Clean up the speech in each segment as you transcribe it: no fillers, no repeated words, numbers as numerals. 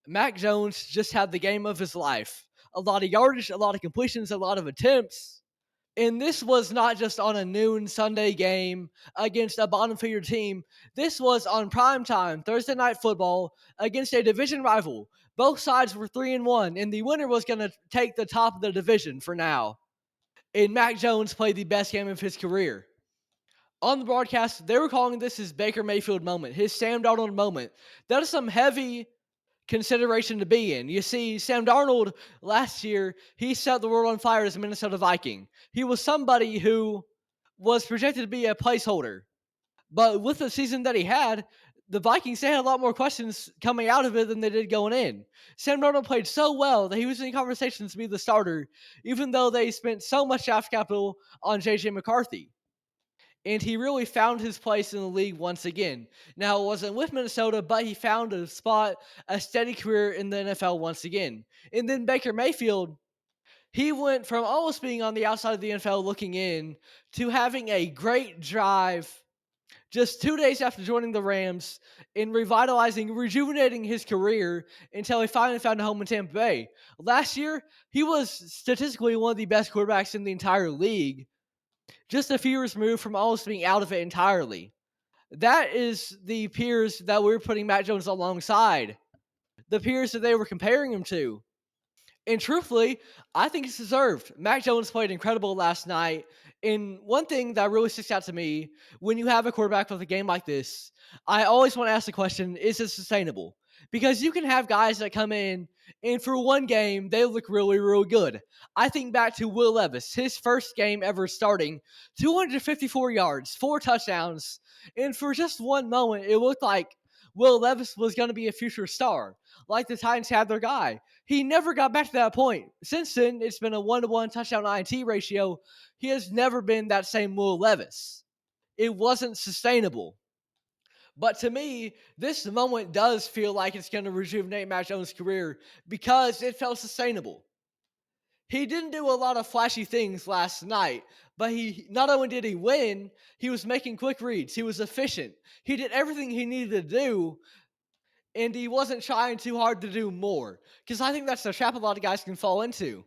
Mac Jones just had the game of his life. A lot of yardage, a lot of completions, a lot of attempts. And this was not just on a noon Sunday game against a bottom feeder team. This was on prime time Thursday night football against a division rival. Both sides were 3-1, and the winner was going to take the top of the division for now. And Mac Jones played the best game of his career. On the broadcast, they were calling this his Baker Mayfield moment, his Sam Darnold moment. That is some heavy consideration to be in. You see, Sam Darnold last year, he set the world on fire as a Minnesota Viking. He was somebody who was projected to be a placeholder. But with the season that he had, the Vikings, they had a lot more questions coming out of it than they did going in. Sam Darnold played so well that he was in conversations to be the starter, even though they spent so much draft capital on J.J. McCarthy. And he really found his place in the league once again. Now, it wasn't with Minnesota, but he found a spot, a steady career in the NFL once again. And then Baker Mayfield, he went from almost being on the outside of the NFL looking in to having a great drive just 2 days after joining the Rams in revitalizing, rejuvenating his career until he finally found a home in Tampa Bay. Last year, he was statistically one of the best quarterbacks in the entire league, just a few years removed from almost being out of it entirely. That is the peers that we're putting Mac Jones alongside, the peers that they were comparing him to. And truthfully, I think it's deserved. Mac Jones played incredible last night. And one thing that really sticks out to me when you have a quarterback with a game like this, I always want to ask the question, is it sustainable? Because you can have guys that come in and for one game, they look really, really good. I think back to Will Levis, his first game ever starting, 254 yards, 4 touchdowns. And for just one moment, it looked like Will Levis was going to be a future star, like the Titans had their guy. He never got back to that point. Since then, it's been a 1-to-1 touchdown INT ratio. He has never been that same Will Levis. It wasn't sustainable. But to me, this moment does feel like it's going to rejuvenate Mac Jones' career because it felt sustainable. He didn't do a lot of flashy things last night, but he not only did he win, he was making quick reads. He was efficient. He did everything he needed to do, and he wasn't trying too hard to do more. Because I think that's the trap a lot of guys can fall into.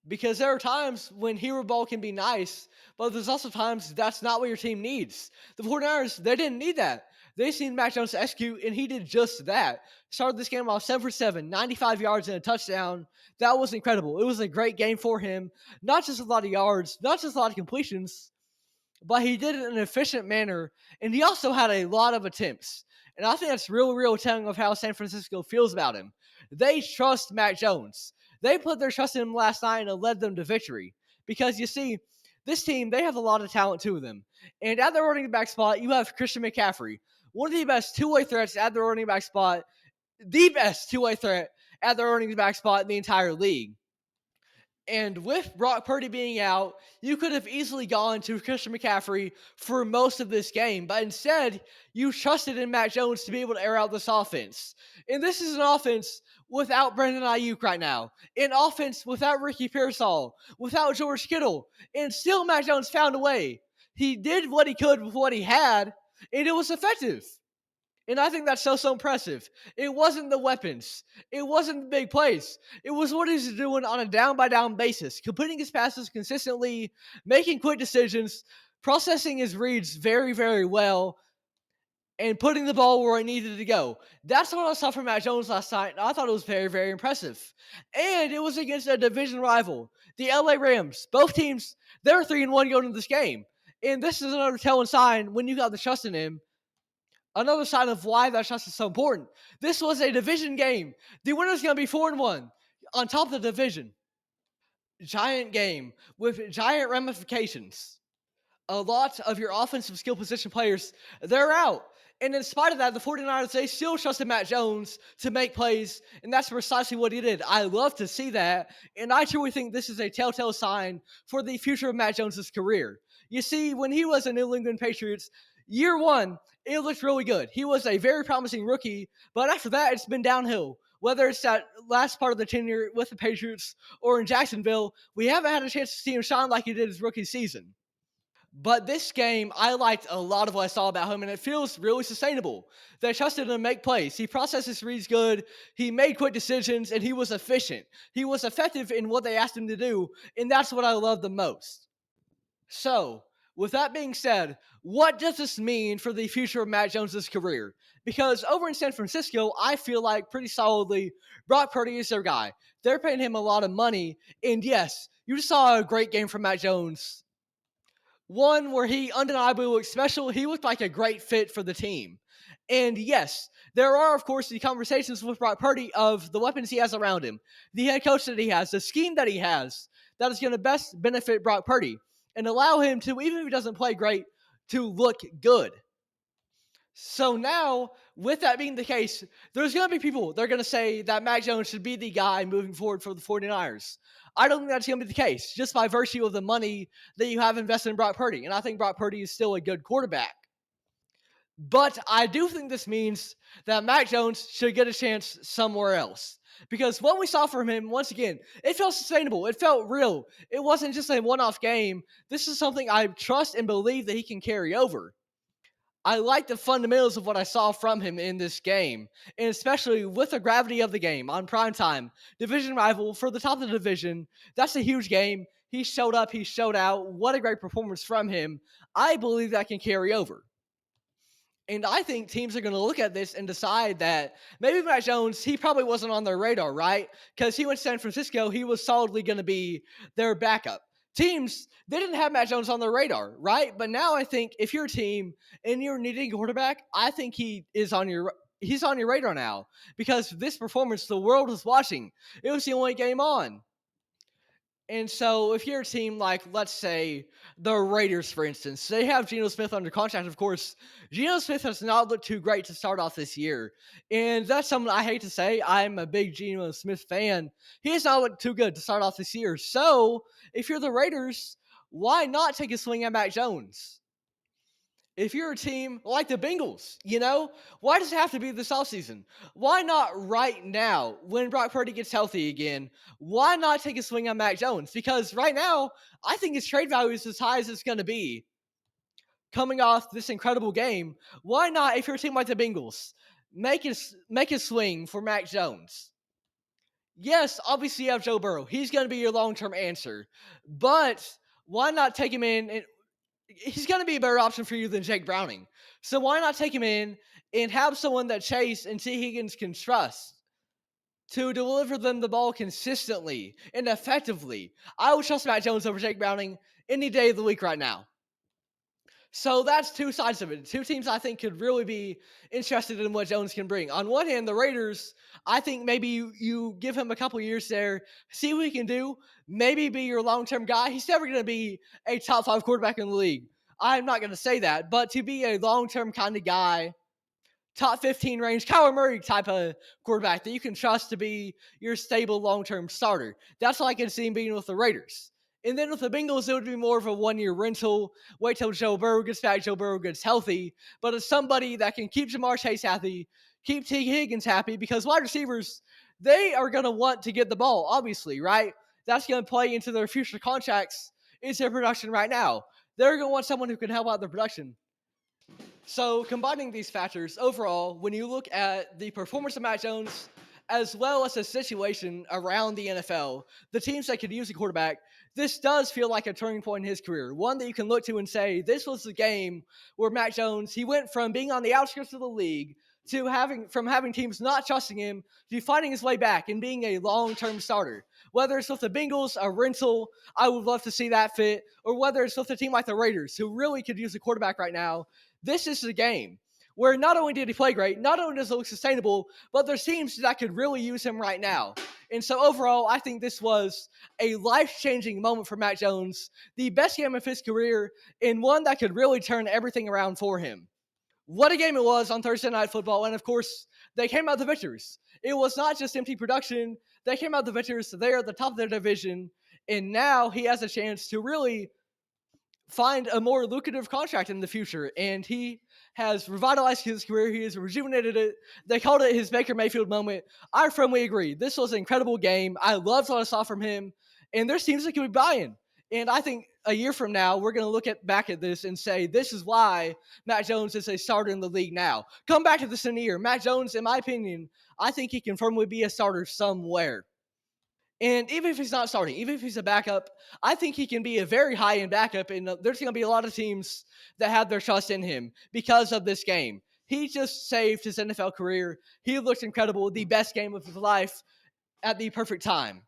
Because there are times when hero ball can be nice, but there's also times that's not what your team needs. The 49ers, they didn't need that. They seen Mac Jones execute, and he did just that. Started this game off 7 for 7, 95 yards and a touchdown. That was incredible. It was a great game for him. Not just a lot of yards, not just a lot of completions, but he did it in an efficient manner, and he also had a lot of attempts. And I think that's real telling of how San Francisco feels about him. They trust Mac Jones. They put their trust in him last night, and it led them to victory. Because you see, this team, they have a lot of talent to them. And at their running back spot, you have Christian McCaffrey, one of the best two-way threats at their running back spot, the best two-way threat at their running back spot in the entire league. And with Brock Purdy being out, you could have easily gone to Christian McCaffrey for most of this game. But instead, you trusted in Mac Jones to be able to air out this offense. And this is an offense without Brandon Ayuk right now. An offense without Ricky Pearsall, without George Kittle. And still Mac Jones found a way. He did what he could with what he had, and it was effective. And I think that's so impressive. It wasn't the weapons. It wasn't the big plays. It was what he's doing on a down-by-down basis, completing his passes consistently, making quick decisions, processing his reads very well, and putting the ball where it needed to go. That's what I saw from Mac Jones last night, and I thought it was very impressive. And it was against a division rival, the LA Rams. Both teams, they were 3-1 going into this game. And this is another telling sign when you got the trust in him. Another sign of why that trust is so important. This was a division game. The winner's going to be 4-1 on top of the division. Giant game with giant ramifications. A lot of your offensive skill position players, they're out. And in spite of that, the 49ers, they still trusted Mac Jones to make plays, and that's precisely what he did. I love to see that, and I truly think this is a telltale sign for the future of Mac Jones' career. You see, when he was a New England Patriots, year one, it looked really good. He was a very promising rookie, but after that, it's been downhill. Whether it's that last part of the tenure with the Patriots or in Jacksonville, we haven't had a chance to see him shine like he did his rookie season. But this game, I liked a lot of what I saw about him, and it feels really sustainable. They trusted him to make plays. He processed his reads good. He made quick decisions, and he was efficient. He was effective in what they asked him to do, and that's what I love the most. So, with that being said, what does this mean for the future of Mac Jones's career? Because over in San Francisco, I feel like pretty solidly Brock Purdy is their guy. They're paying him a lot of money, and yes, you just saw a great game from Mac Jones, one where he undeniably looked special. He looked like a great fit for the team. And yes, there are, of course, the conversations with Brock Purdy of the weapons he has around him, the head coach that he has, the scheme that he has that is going to best benefit Brock Purdy and allow him to, even if he doesn't play great, to look good. So now, with that being the case, there's going to be people that are going to say that Mac Jones should be the guy moving forward for the 49ers. I don't think that's going to be the case, just by virtue of the money that you have invested in Brock Purdy. And I think Brock Purdy is still a good quarterback. But I do think this means that Mac Jones should get a chance somewhere else. Because what we saw from him, once again, it felt sustainable. It felt real. It wasn't just a one-off game. This is something I trust and believe that he can carry over. I like the fundamentals of what I saw from him in this game, and especially with the gravity of the game on primetime, division rival for the top of the division. That's a huge game. He showed up, he showed out. What a great performance from him. I believe that can carry over. And I think teams are going to look at this and decide that maybe Mac Jones, he probably wasn't on their radar, right? Because he went to San Francisco, he was solidly going to be their backup. Teams, they didn't have Mac Jones on their radar, right? But now I think if you're a team and you're needing a quarterback, I think he's on your radar now because this performance the world is watching. It was the only game on. And so, if you're a team like, let's say, the Raiders, for instance, they have Geno Smith under contract. Of course, Geno Smith has not looked too great to start off this year. And that's something I hate to say. I'm a big Geno Smith fan. He has not looked too good to start off this year. So, if you're the Raiders, why not take a swing at Mac Jones? If you're a team like the Bengals, why does it have to be this offseason? Why not right now when Brock Purdy gets healthy again? Why not take a swing on Mac Jones? Because right now, I think his trade value is as high as it's going to be coming off this incredible game. Why not, if you're a team like the Bengals, make a swing for Mac Jones? Yes, obviously you have Joe Burrow. He's going to be your long-term answer. But why not take him in and he's going to be a better option for you than Jake Browning. So why not take him in and have someone that Chase and T. Higgins can trust to deliver them the ball consistently and effectively? I would trust Mac Jones over Jake Browning any day of the week right now. So that's two sides of it. Two teams I think could really be interested in what Jones can bring. On one hand, the Raiders, I think maybe you give him a couple years there, see what he can do, maybe be your long-term guy. He's never going to be a top 5 quarterback in the league. I'm not going to say that, but to be a long-term kind of guy, top 15 range, Kyler Murray type of quarterback that you can trust to be your stable long-term starter. That's what I can see him being with the Raiders. And then with the Bengals, it would be more of a one-year rental. Wait till Joe Burrow gets back, Joe Burrow gets healthy. But it's somebody that can keep Jamar Chase happy, keep T. Higgins happy, because wide receivers, they are going to want to get the ball, obviously, right? That's going to play into their future contracts, into their production right now. They're going to want someone who can help out their production. So combining these factors, overall, when you look at the performance of Mac Jones, as well as the situation around the NFL, the teams that could use a quarterback, this does feel like a turning point in his career. One that you can look to and say, this was the game where Mac Jones, he went from being on the outskirts of the league to having teams not trusting him to finding his way back and being a long-term starter. Whether it's with the Bengals, a rental, I would love to see that fit, or whether it's with a team like the Raiders, who really could use a quarterback right now, this is the game where not only did he play great, not only does it look sustainable, but there's teams that could really use him right now. And so overall, I think this was a life-changing moment for Mac Jones, the best game of his career, and one that could really turn everything around for him. What a game it was on Thursday Night Football, and of course, they came out the victors. It was not just empty production. They came out the victors. They are at the top of their division, and now he has a chance to really find a more lucrative contract in the future, and he has revitalized his career. He has rejuvenated it. They called it his Baker Mayfield moment. I firmly agree. This was an incredible game. I loved what I saw from him, and there's teams that could be buying. And I think a year from now, we're going to look back at this and say, this is why Mac Jones is a starter in the league now. Come back to this in a year. Mac Jones, in my opinion, I think he can firmly be a starter somewhere. And even if he's not starting, even if he's a backup, I think he can be a very high-end backup, and there's going to be a lot of teams that have their trust in him because of this game. He just saved his NFL career. He looked incredible, the best game of his life at the perfect time.